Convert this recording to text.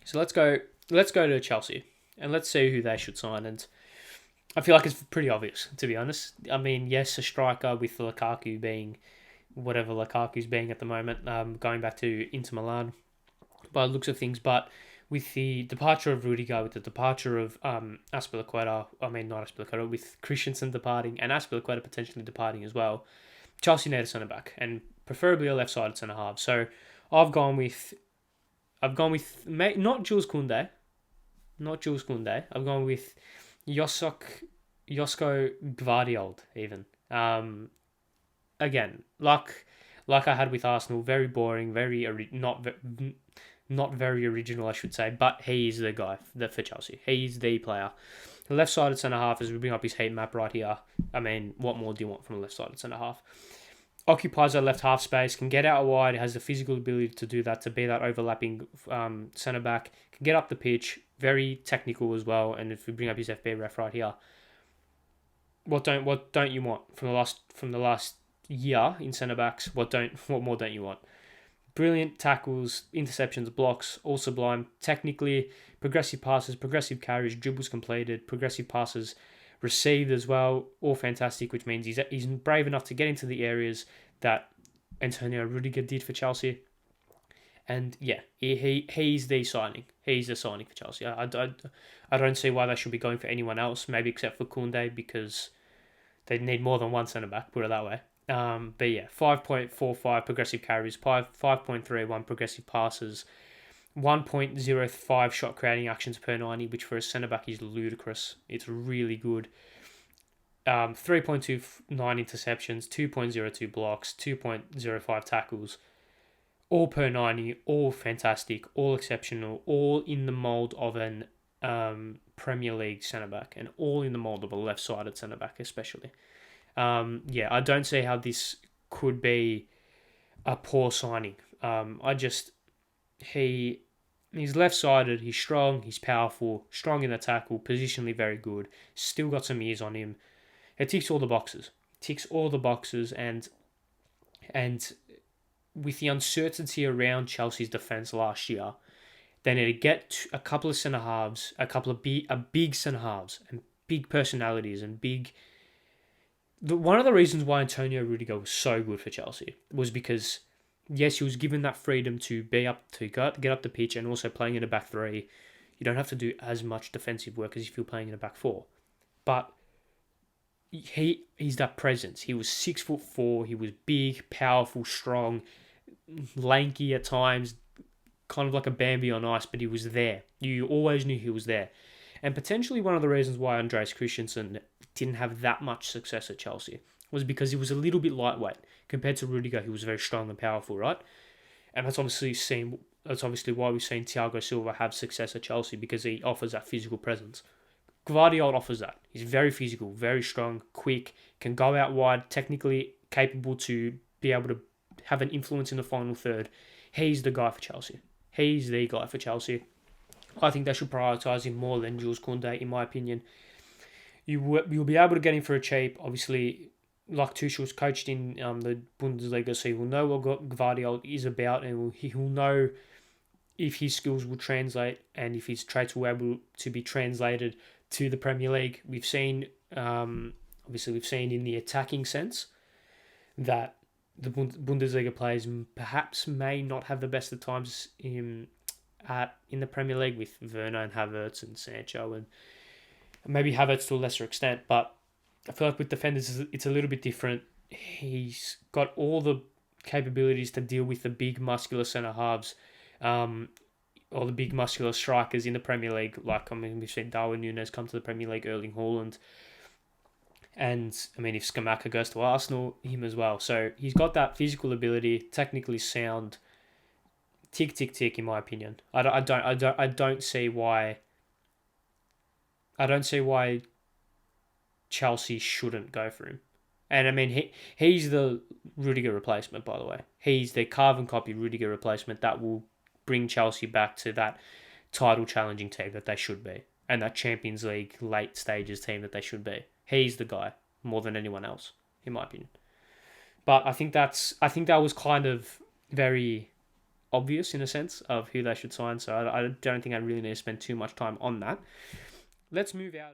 So let's go to Chelsea and let's see who they should sign. And I feel like it's pretty obvious, to be honest. I mean, yes, a striker with Lukaku being whatever Lukaku's being at the moment, going back to Inter Milan by the looks of things, but with the departure of Rudiger, with the departure of Aspilicueta, I mean not Aspilicueta, with Christensen departing and Aspilicueta potentially departing as well, Chelsea need a centre back and preferably a left-sided centre half. So I've gone with not Jules Koundé, I've gone with Josok Josko Gvardiol even. Again, like I had with Arsenal, very boring, not very original, I should say. But he's the guy for Chelsea. He's the player. The left-sided centre half, as we bring up his heat map right here. I mean, what more do you want from a left-sided centre half? Occupies that left half space, can get out wide, has the physical ability to do that, to be that overlapping centre back, can get up the pitch, very technical as well. And if we bring up his FB ref right here, what don't you want from the last year in centre backs? What more don't you want? Brilliant tackles, interceptions, blocks, all sublime. Technically, progressive passes, progressive carries, dribbles completed, progressive passes received as well. All fantastic, which means he's brave enough to get into the areas that Antonio Rudiger did for Chelsea. And yeah, he's the signing. He's the signing for Chelsea. I don't see why they should be going for anyone else, maybe except for Koundé, because they need more than one centre back, put it that way. But yeah, 5.45 progressive carries, 5.31 progressive passes, 1.05 shot creating actions per 90, which for a centre back is ludicrous. It's really good. 3.29 interceptions, 2.02 blocks, 2.05 tackles, all per 90, all fantastic, all exceptional, all in the mould of an Premier League centre back, and all in the mould of a left-sided centre back, especially. I don't see how this could be a poor signing. He's left-sided, he's strong, he's powerful, strong in the tackle, positionally very good, still got some years on him. It ticks all the boxes. And with the uncertainty around Chelsea's defence last year, they need to get a couple of centre halves, a big centre halves, and big personalities and big. One of the reasons why Antonio Rudiger was so good for Chelsea was because, yes, he was given that freedom to get up the pitch, and also playing in a back three. You don't have to do as much defensive work as if you're playing in a back four, but he's that presence. He was 6'4". He was big, powerful, strong, lanky at times, kind of like a Bambi on ice, but he was there. You always knew he was there. And potentially one of the reasons why Andreas Christensen didn't have that much success at Chelsea was because he was a little bit lightweight compared to Rudiger, who was very strong and powerful, right? And that's obviously why we've seen Thiago Silva have success at Chelsea, because he offers that physical presence. Gvardiol offers that. He's very physical, very strong, quick, can go out wide, technically capable to be able to have an influence in the final third. He's the guy for Chelsea. I think they should prioritise him more than Jules Koundé, in my opinion. You'll be able to get him for a cheap. Obviously, like Tuchel's coached in the Bundesliga, so he will know what Gvardiol is about, and he will know if his skills will translate and if his traits will be able to be translated to the Premier League. We've seen in the attacking sense that the Bundesliga players perhaps may not have the best of times in the Premier League, with Werner and Havertz and Sancho, and maybe Havertz to a lesser extent. But I feel like with defenders, it's a little bit different. He's got all the capabilities to deal with the big muscular centre halves, or the big muscular strikers in the Premier League. We've seen Darwin Núñez come to the Premier League, Erling Haaland. And, if Scamacca goes to Arsenal, him as well. So he's got that physical ability, technically sound. Tick, tick, tick, in my opinion. I don't see why Chelsea shouldn't go for him. And he's the Rudiger replacement, by the way. He's the carbon copy Rudiger replacement that will bring Chelsea back to that title challenging team that they should be, and that Champions League late stages team that they should be. He's the guy more than anyone else, in my opinion. But I think that was kind of very obvious in a sense of who they should sign. So I don't think I really need to spend too much time on that. Let's move out.